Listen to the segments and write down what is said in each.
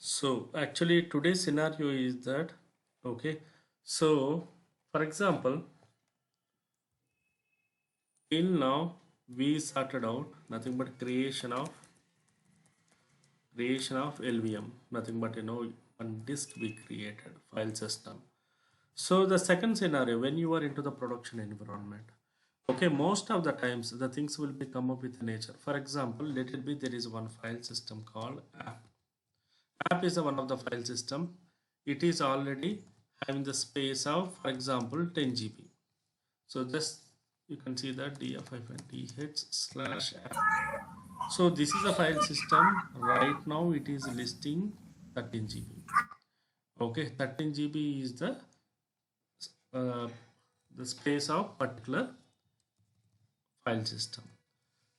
So actually today's scenario is that okay. So for example, till now we started out nothing but creation of LVM, nothing but one disk we created file system. So the second scenario, when you are into the production environment, okay, most of the times the things will be come up with nature. For example, let it be there is one file system called app. App is one of the file system. It is already having the space of, for example, 10 GB. So just you can see that df-th/app. So this is a file system. Right now it is listing 13 GB. Okay, 13 GB is uh, the space of particular file system.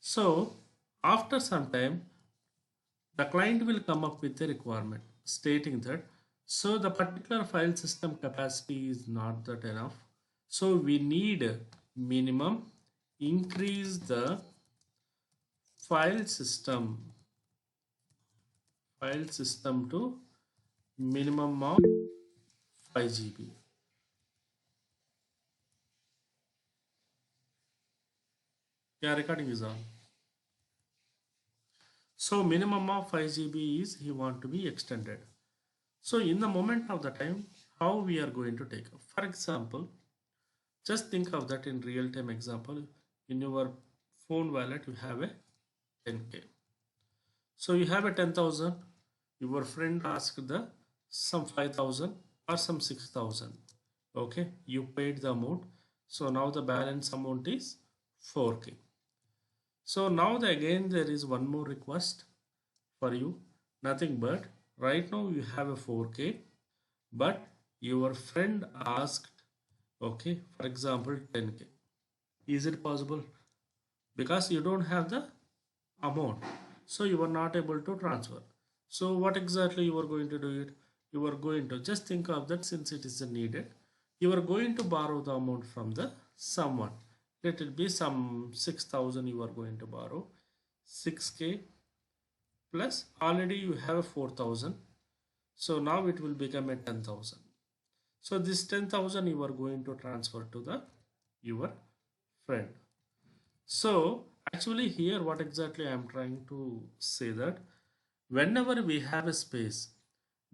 So after some time, the client will come up with a requirement stating that so the particular file system capacity is not that enough. So we need minimum increase the file system to minimum of 5 GB. Yeah, recording is on. So minimum of 5 GB is he want to be extended. So in the moment of the time, how we are going to take? For example, just think of that in real time example. In your phone wallet, you have a 10K. So you have a 10,000. Your friend asked the some 5,000 or some 6,000. Okay, you paid the amount. So now the balance amount is 4K. So now again there is one more request for you. Nothing but right now you have a 4K, but your friend asked, okay, for example 10K. Is it possible? Because you don't have the amount, so you are not able to transfer. So what exactly you are going to do it? You are going to just think of that, since it is needed, you are going to borrow the amount from the someone. Let it be some 6,000 you are going to borrow. 6K plus already you have 4,000. So now it will become a 10,000. So this 10,000 you are going to transfer to the your friend. So actually here what exactly I am trying to say that whenever we have a space,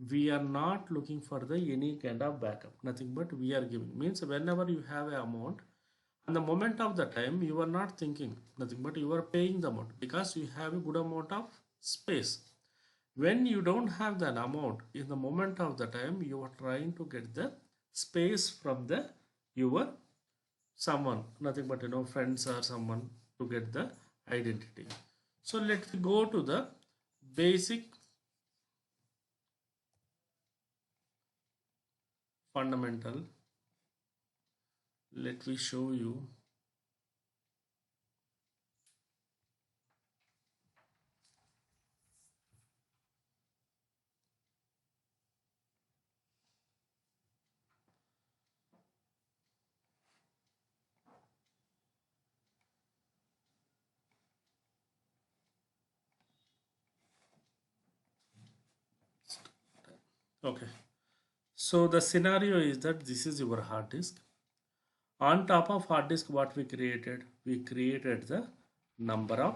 we are not looking for the any kind of backup, nothing but we are giving. Means whenever you have a amount, and the moment of the time you are not thinking nothing but you are paying the amount because you have a good amount of space. When you don't have that amount, in the moment of the time you are trying to get the space from the your someone, nothing but friends or someone, to get the identity. So let's go to the basic fundamental. Let me show you. Okay, so the scenario is that this is your hard disk. On top of hard disk, what we created the number of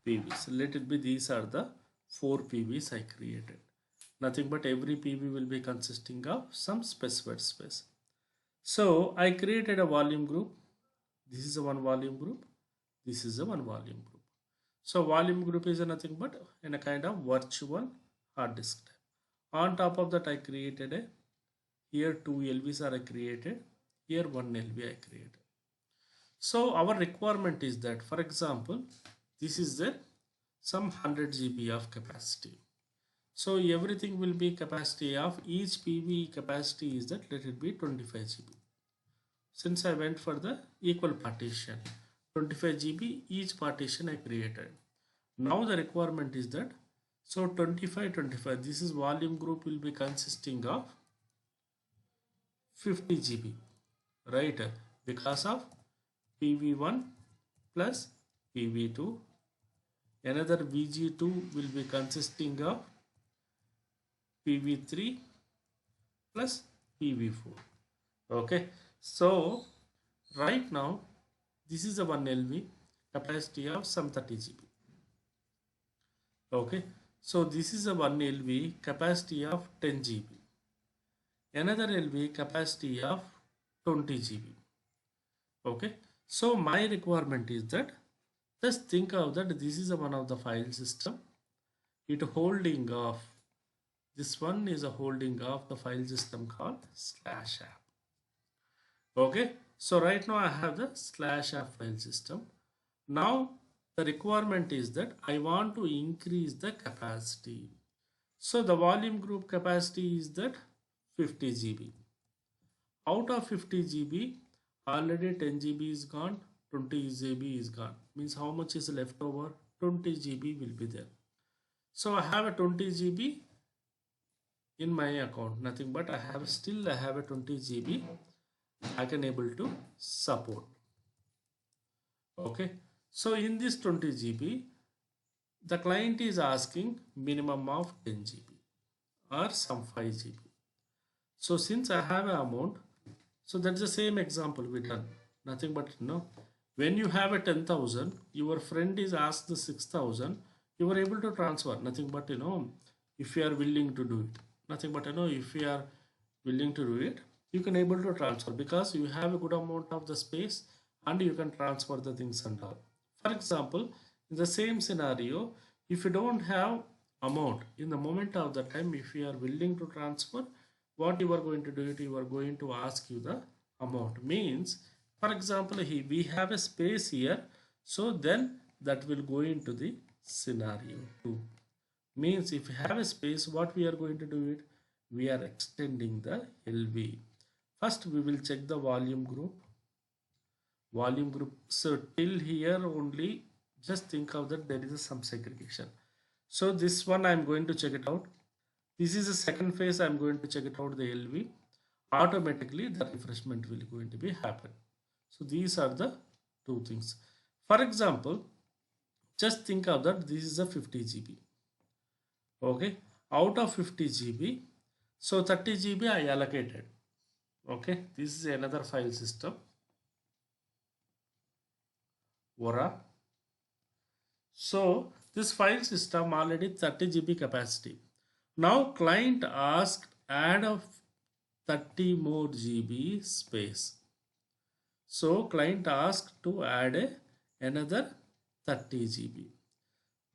PVs. Let it be these are the 4 PVs I created. Nothing but every PV will be consisting of some specified space. So I created a volume group. This is a one volume group. This is a one volume group. So volume group is nothing but in a kind of virtual hard disk type. On top of that, I created a here two LVs are created. Here one LV I created. So our requirement is that, for example, this is the some 100 GB of capacity. So everything will be capacity of each PV capacity is that let it be 25 GB. Since I went for the equal partition, 25 GB each partition I created. Now the requirement is that so 25 this is volume group will be consisting of 50 GB, right? Because of PV1 plus PV2. Another VG2 will be consisting of PV3 plus PV4. Okay, so right now this is a 1 LV capacity of some 30 GB. Okay, so this is a 1 LV capacity of 10 GB. Another LV capacity of 20 GB. Okay, so my requirement is that just think of that this is a one of the file system. It holding of this one is a holding of the file system called slash app. Okay, so right now I have the slash app file system. Now the requirement is that I want to increase the capacity. So the volume group capacity is that 50 GB. Out of 50 GB, already 10 GB is gone, 20 GB is gone. Means how much is left over? 20 GB will be there. So I have a 20 GB in my account, nothing but I have a 20 GB I can able to support. Okay, so in this 20 GB, the client is asking minimum of 10 GB or some 5 GB. So since I have an amount, so that's the same example we done. Nothing but when you have a 10,000, your friend is asked the 6,000, you are able to transfer. Nothing but if you are willing to do it. Nothing but if you are willing to do it, you can able to transfer because you have a good amount of the space and you can transfer the things and all. For example, in the same scenario, if you don't have amount in the moment of the time, if you are willing to transfer, what you are going to do it, you are going to ask you the amount. Means, for example, we have a space here, so then that will go into the scenario 2. Means if you have a space, what we are going to do it, we are extending the LV. First we will check the volume group. So till here only, just think of that there is some segregation. So this one I am going to check it out. This is the second phase. I am going to check it out the LV. Automatically the refreshment will going to be happen. So these are the two things. For example, just think of that this is a 50 GB. Okay, out of 50 GB, so 30 GB I allocated. Okay, this is another file system, Vora. So this file system already 30 GB capacity. Now client asked add of 30 more GB space. So client asked to add another 30 GB.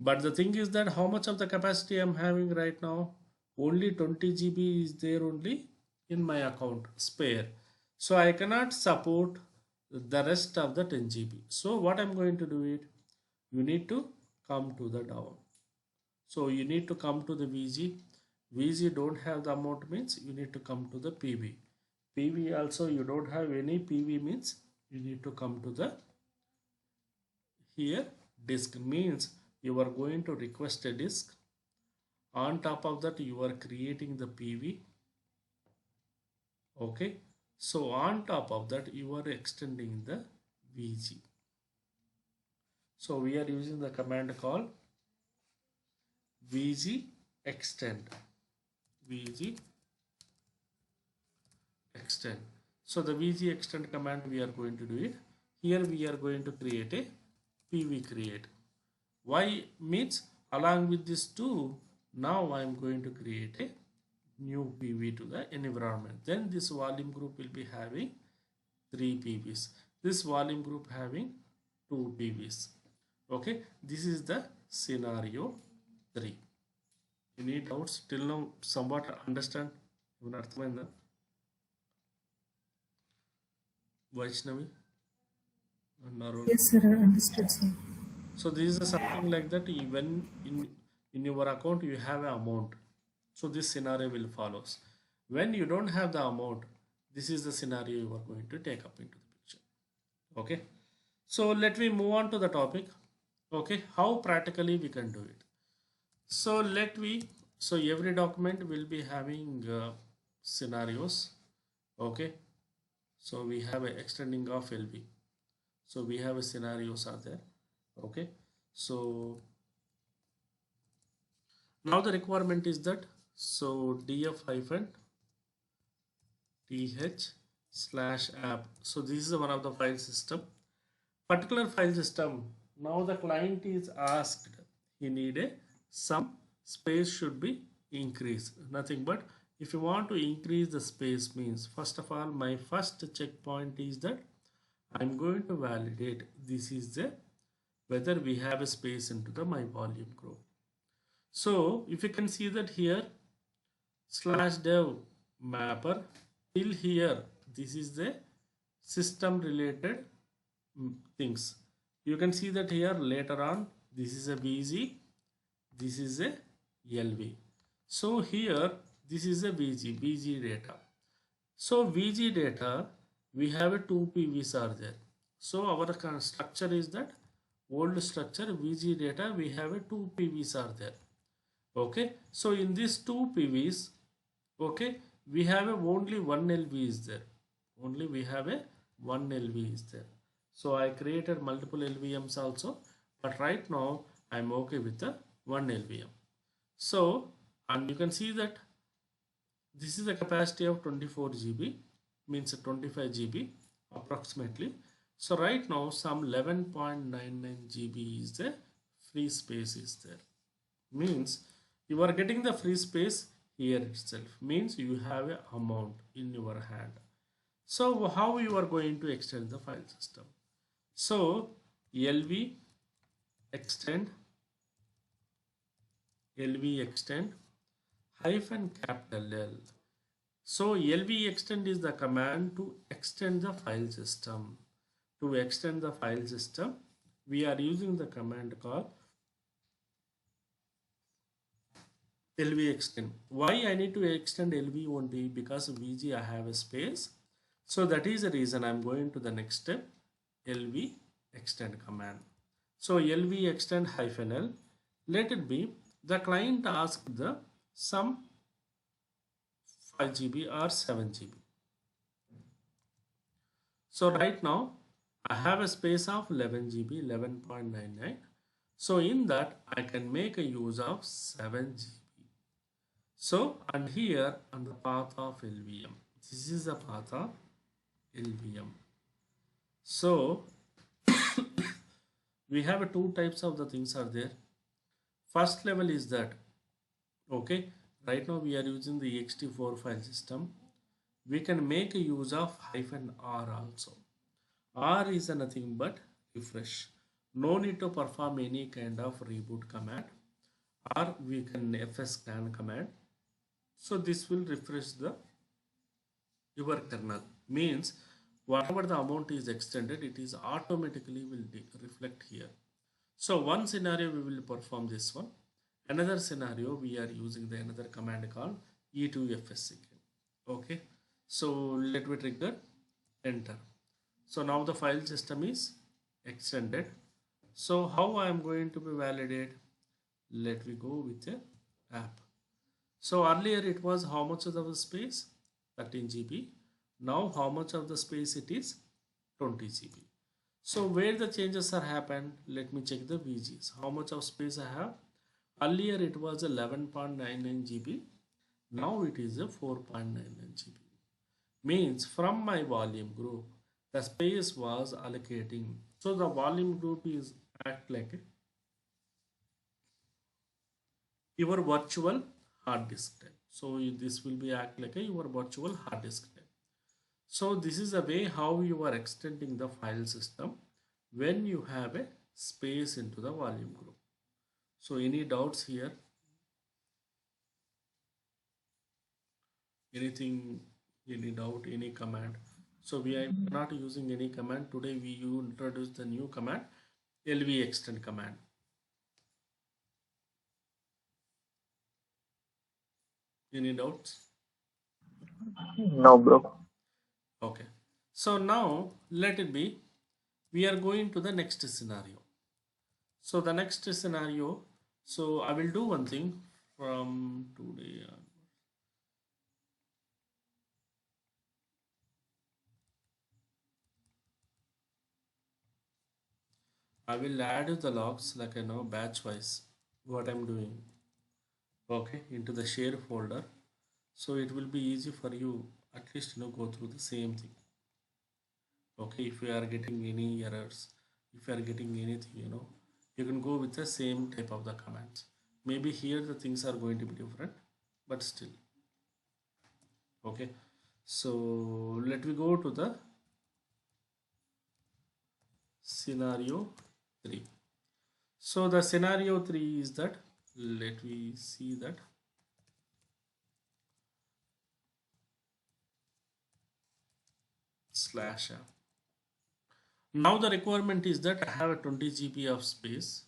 But the thing is that how much of the capacity I'm having right now? Only 20 GB is there only in my account spare. So I cannot support the rest of the 10 GB. So what I'm going to do it? You need to come to the down. So you need to come to the VG. VG don't have the amount means you need to come to the PV. PV also you don't have any PV means you need to come to the here disk means you are going to request a disk. On top of that you are creating the PV. Okay, so on top of that you are extending the VG. So we are using the command called VG extend. VG extend. So the VG extend command we are going to do it. Here we are going to create a PV create. Why means along with this two, now I am going to create a new PV to the environment. Then this volume group will be having 3 PVs. This volume group having 2 PVs. Okay, this is the scenario 3. Any doubts till now? Somewhat understand? Vaishnavi? Yes, sir, I understood, sir. So this is something like that. Even in your account you have an amount, so this scenario will follows. When you don't have the amount, this is the scenario you are going to take up into the picture. Okay, so let me move on to the topic. Okay, how practically we can do it. So so every document will be having scenarios. Okay, so we have a extending of LV. So we have a scenarios are there. Okay, so now the requirement is that So df hyphen th/app. So this is one of the file system. Particular file system. Now the client is asked, he need a some space should be increased. Nothing but if you want to increase the space means first of all my first checkpoint is that I'm going to validate this is the whether we have a space into the my volume group. So if you can see that here slash dev mapper till here this is the system related things. You can see that here later on this is a VG, this is a LV. So here this is a VG data. So VG data we have a two PVs are there. So our structure is that old structure VG data we have a two PVs are there. Okay, so in these two PVs, okay, we have a only one LV is there. Only we have a one LV is there. So I created multiple LVMs also, but right now I'm okay with the one LVM. So, and you can see that this is the capacity of 24 GB, means 25 GB approximately. So right now some 11.99 GB is the free space is there. Means you are getting the free space here itself, means you have a amount in your hand. So how you are going to extend the file system? So LV extend hyphen capital L. So LV extend is the command to extend the file system. To extend the file system, we are using the command called LV extend. Why I need to extend LV only? Because VG I have a space. So that is the reason I'm going to the next step, LV extend command. So LV extend hyphen L, let it be the client asked the some 5 GB or 7 GB. So right now I have a space of 11 GB, 11.99. So in that I can make a use of 7 GB. So and here on the path of LVM, this is the path of LVM. So we have two types of the things are there. First level is that, okay, right now we are using the ext4 file system. We can make a use of hyphen R also. R is a nothing but refresh. No need to perform any kind of reboot command, or we can fscan command. So this will refresh the your kernel, means whatever the amount is extended, it is automatically will reflect here. So one scenario we will perform this one. Another scenario we are using the another command called e2fsc. Okay, so let me trigger enter. So now the file system is extended. So how I am going to be validate? Let me go with the app. So earlier it was how much of the space? 13 GB. Now how much of the space it is? 20 GB. So where the changes are happened? Let me check the VGs. How much of space I have? Earlier it was 11.99 GB. Now it is a 4.99 GB. Means from my volume group, the space was allocating. So the volume group is act like your virtual hard disk type. So this will be act like your virtual hard disk type. So this is a way how you are extending the file system when you have a space into the volume group. So any doubts here? Anything, any doubt, any command? So we are not using any command. Today we introduce the new command, LV extend command. Any doubts? No, bro. Okay. So now let it be. We are going to the next scenario. So the next scenario. So I will do one thing from today. I will add the logs like batch wise what I'm doing. okay, into the share folder. So it will be easy for you at least go through the same thing. Okay, if you are getting any errors, if you are getting anything, you can go with the same type of the commands. Maybe here the things are going to be different, but still. Okay, so let me go to the scenario 3. So the scenario 3 is that, let me see that. Slash app. Now the requirement is that I have a 20 GB of space.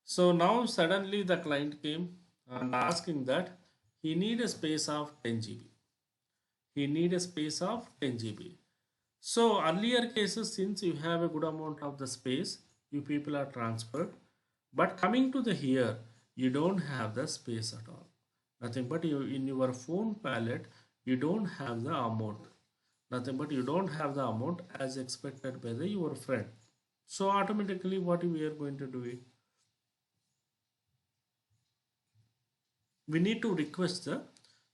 So now suddenly the client came and asking that he need a space of 10 GB. He need a space of 10 GB. So earlier cases, since you have a good amount of the space, you people are transferred. But coming to the here, you don't have the space at all. Nothing but you in your phone palette, you don't have the amount. Nothing but you don't have the amount as expected by your friend. So automatically what we are going to do it? We need to request the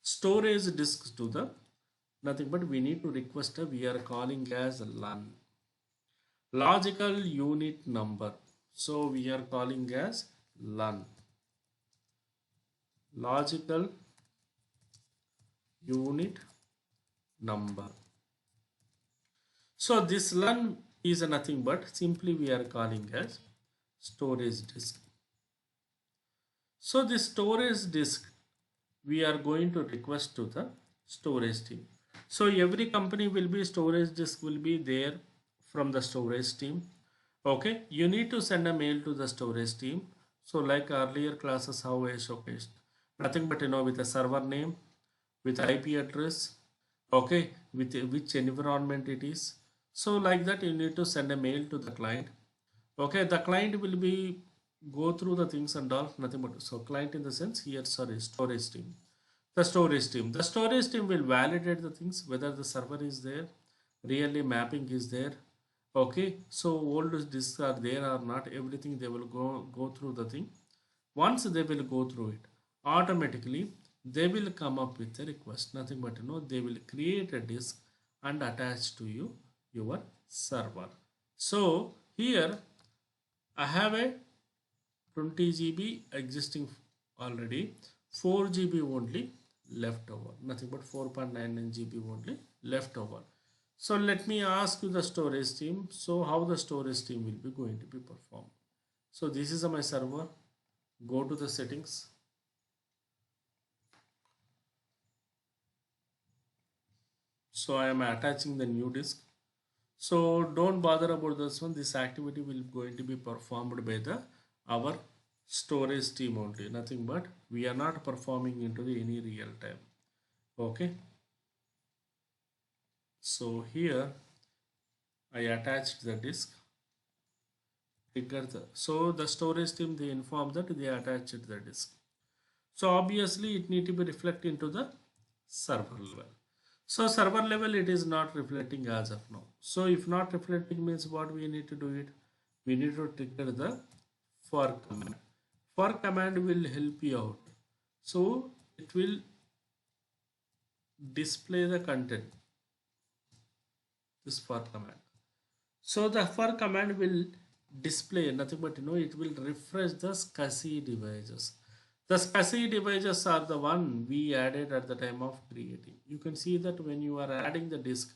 storage disk to the, nothing but we need to request a, we are calling as LUN, logical unit number. So we are calling as LUN, logical unit number. So this LUN is nothing but simply we are calling as storage disk. So this storage disk we are going to request to the storage team. So every company will be storage disk will be there from the storage team. Okay, you need to send a mail to the storage team. So like earlier classes how I showcased, nothing but with a server name, with IP address, okay, with which environment it is. So like that you need to send a mail to the client. Okay, the client will be go through the things and all, nothing but, so client in the sense here, sorry, storage team. The storage team will validate the things whether the server is there, really mapping is there. Okay, so old disks are there or not, everything they will go through the thing. Once they will go through it, automatically they will come up with a request, nothing but they will create a disk and attach to your server. So here I have a 20 GB existing already, 4 GB only left over, nothing but 4.99 GB only left over. So let me ask you the storage team. So how the storage team will be going to be performed? So this is my server. Go to the settings. So I am attaching the new disk. So don't bother about this one. This activity will going to be performed by the our storage team only. Nothing but we are not performing into the any real time. Okay. So here I attached the disk. So the storage team they inform that they attached the disk. So obviously it need to be reflected into the server level. So server level it is not reflecting as of now. So if not reflecting means what we need to do it? We need to trigger the for command. For command will help you out. So it will display the content. This for command. So the for command will display nothing but it will refresh the SCSI devices. The SCSI devices are the one we added at the time of creating. You can see that when you are adding the disk,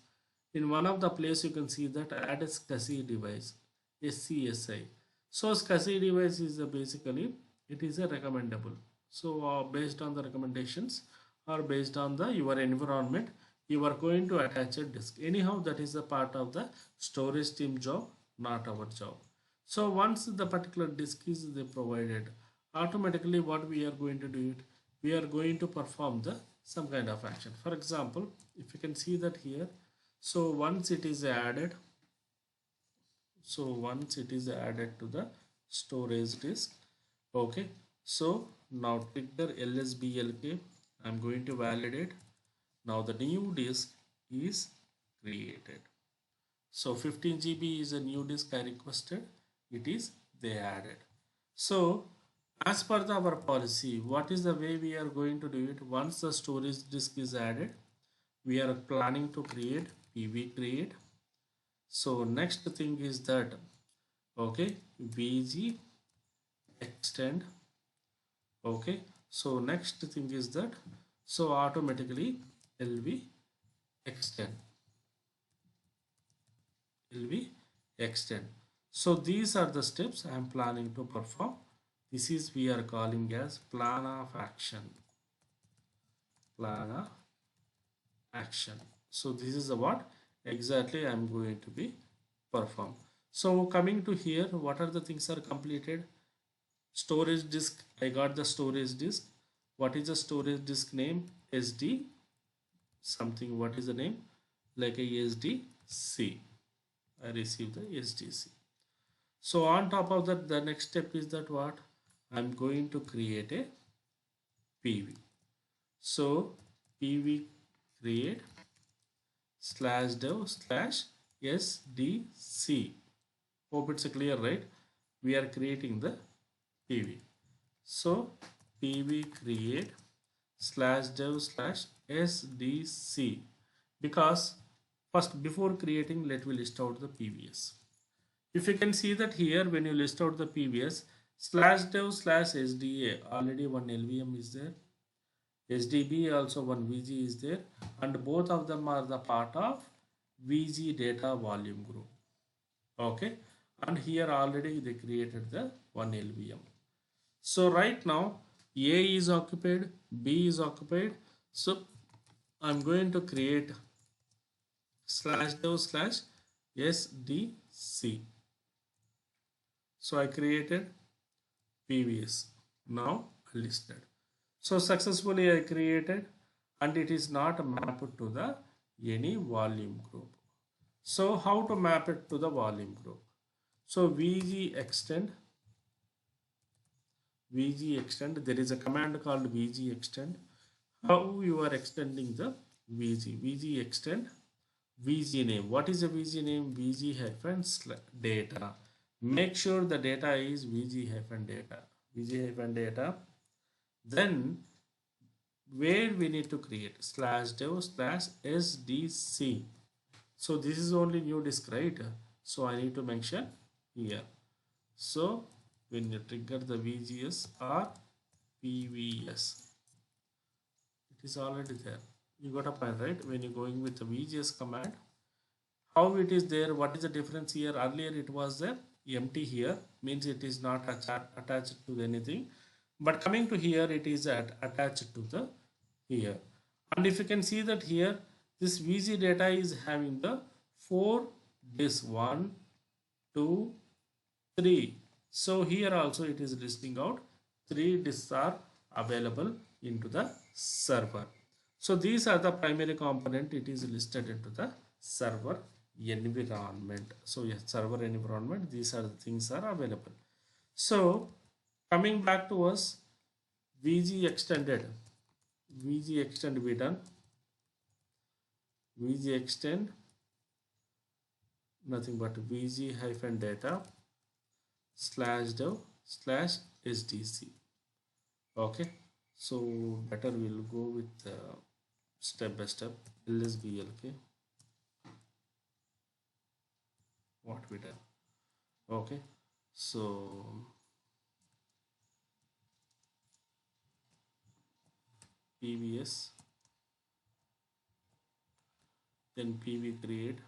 in one of the place you can see that add a SCSI device, SCSI. So SCSI device is basically it is a recommendable. So based on the recommendations or based on the your environment, you are going to attach a disk. Anyhow, that is a part of the storage team job, not our job. So once the particular disk is provided, automatically what we are going to do it, we are going to perform the some kind of action. For example, if you can see that here, so once it is added, to the storage disk, okay, so now trigger LSBLK, I'm going to validate. Now the new disk is created. So 15 GB is a new disk I requested. It is they added. So As per our policy, what is the way we are going to do it? Once the storage disk is added, we are planning to create PV create. So next thing is that, okay, VG extend. Okay, so next thing is that, so automatically LV extend, LV extend. So these are the steps I am planning to perform. This is we are calling as plan of action, plan of action. So this is what exactly I am going to be perform. So coming to here, what are the things are completed? Storage disk, I got the storage disk. What is the storage disk name? SD something. What is the name? Like a SDC. I received the SDC. So on top of that, the next step is that what? I'm going to create a PV. So PV create /dev /SDC. Hope it's clear, right? We are creating the PV. So PV create /dev /SDC, because first before creating, let me list out the PVS. If you can see that here, when you list out the PVS /dev /SDA, already one LVM is there, SDB also one VG is there, and both of them are the part of VG data volume group. Okay, and here already they created the one LVM. So right now A is occupied, B is occupied. So I'm going to create /dev /SDC. So I created PVS. Now listed. So successfully I created, and it is not mapped to the any volume group. So how to map it to the volume group? So VG extend, there is a command called VG extend. How you are extending the VG extend, VG name. What is a VG name? VG hyphen data. Make sure the data is VG hyphen data, VG hyphen data. Then where we need to create /dev /SDC. So this is only new disk, right? So I need to mention here. So when you trigger the VGS or PVS, it is already there. You got a point, right? When you're going with the VGS command, how it is there? What is the difference here? Earlier it was there empty, here means it is not attached to anything, but coming to here it is attached to the here. And if you can see that here, this VG data is having the 4 disks, 1 2 3. So here also it is listing out 3 disks are available into the server. So these are the primary component, it is listed into the server environment. So yes, server environment, these are the things are available. So coming back to us, VG extended, VG extend we done, VG extend nothing but VG hyphen data /dev /SDC. Okay, so better we'll go with step by step. LSBLK, what we done. Okay, so PVS, then PV create,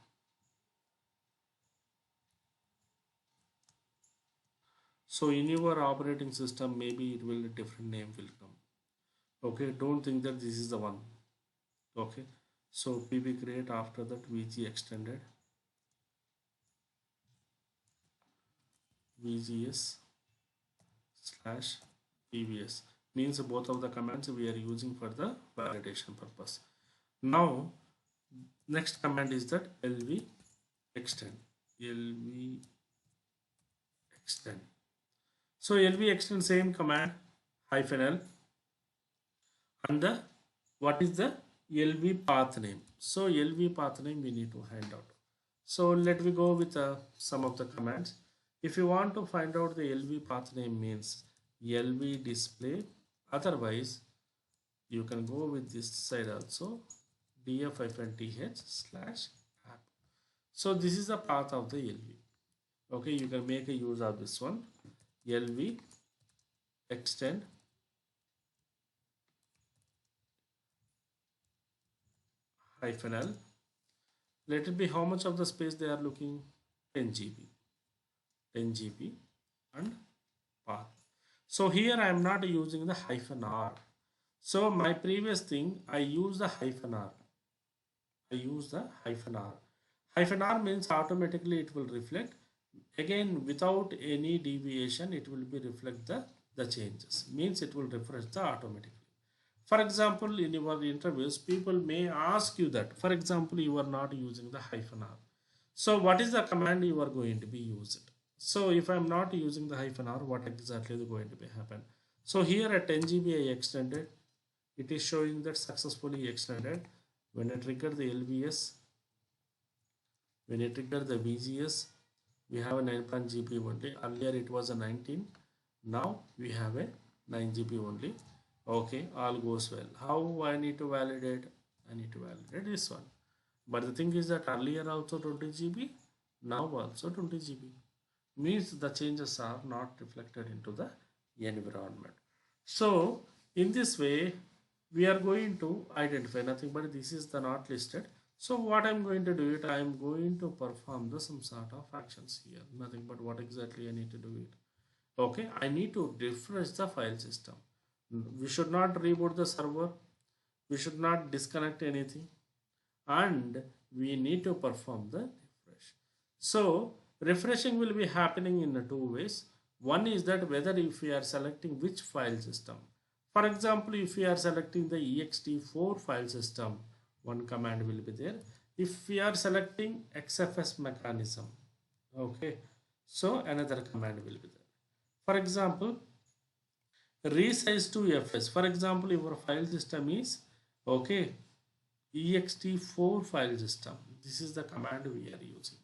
so in your operating system maybe it will, a different name will come. Okay, don't think that this is the one. Okay, so PV create, after that VG extended, VGS /PVS, means both of the commands we are using for the validation purpose. Now next command is that LV extend, LV extend. So LV extend, same command -L, and the what is the LV path name. So LV path name we need to find out. So let me go with some of the commands. If you want to find out the LV path name, means LV display. Otherwise, you can go with this side also, df-th/app. So this is the path of the LV. Okay, you can make a use of this one. LV extend -l. Let it be how much of the space they are looking? 10 GB. 10 GB and path. So here I am not using the -r. So my previous thing, I use the -r. I use the -r. -r means automatically it will reflect. Again, without any deviation, it will be reflect the changes. Means it will refresh the automatically. For example, in your interviews, people may ask you that. For example, you are not using the -r. So what is the command you are going to be used? So if I am not using the -r, what exactly is going to be happen? So here at 10 GB I extended. It is showing that successfully extended. When I trigger the LVS, when I trigger the VGS, we have a 9 GB only. Earlier it was a 19. Now we have a 9 GB only. Okay, all goes well. How I need to validate? I need to validate this one. But the thing is that earlier also 20 GB, now also 20 GB. Means the changes are not reflected into the environment. So in this way, we are going to identify nothing but this is the not listed. So what I'm going to do it, I'm going to perform the some sort of actions here. Nothing but what exactly I need to do it. Okay, I need to refresh the file system. We should not reboot the server. We should not disconnect anything. And we need to perform the refresh. So refreshing will be happening in two ways. One is that whether if we are selecting which file system. For example, if we are selecting the ext4 file system, one command will be there. If we are selecting XFS mechanism, okay, so another command will be there. For example, resize to fs. For example, your file system is okay, ext4 file system. This is the command we are using.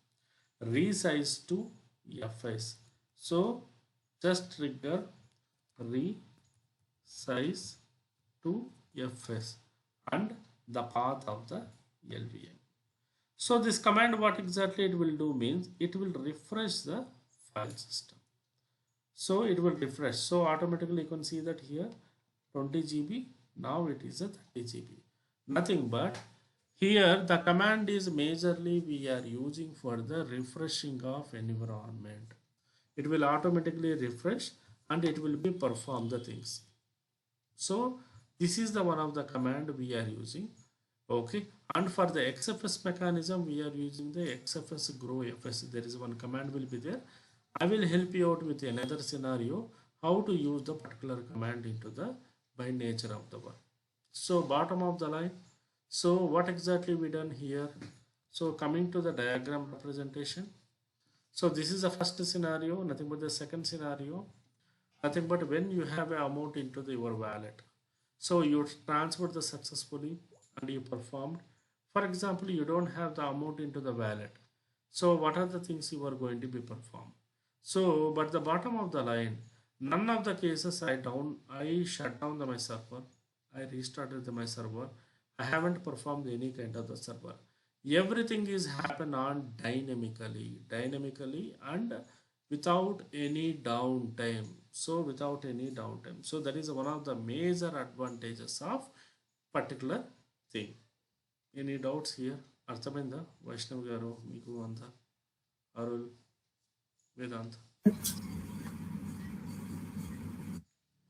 Resize to fs. So just trigger resize to fs and the path of the LVM. So this command, what exactly it will do means it will refresh the file system. So it will refresh. So automatically you can see that here 20 GB. Now it is a 30 GB. Nothing but here the command is majorly we are using for the refreshing of environment. It will automatically refresh and it will be perform the things. So this is the one of the command we are using. Okay, and for the XFS mechanism we are using the XFS grow fs. There is one command will be there. I will help you out with another scenario how to use the particular command into the by nature of the work. So bottom of the line. So what exactly we done here? So coming to the diagram representation. So this is the first scenario, nothing but the second scenario. Nothing but when you have an amount into your wallet. So you transferred the successfully and you performed. For example, you don't have the amount into the wallet. So what are the things you are going to be performed? So, but the bottom of the line, none of the cases I shut down my server. I restarted my server. I haven't performed any kind of the server. Everything is happen on dynamically and without any downtime. So without any downtime. So that is one of the major advantages of particular thing. Any doubts here? Arthamainda, Vaishnav garu, Miku anta, Arul, Vedant.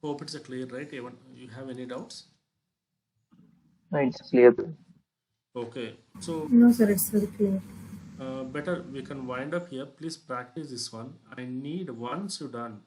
Hope it's clear, right? Even you have any doubts? No, it's clear. Okay, so No, sir, it's very clear. better we can wind up here. Please practice this one. I need once you done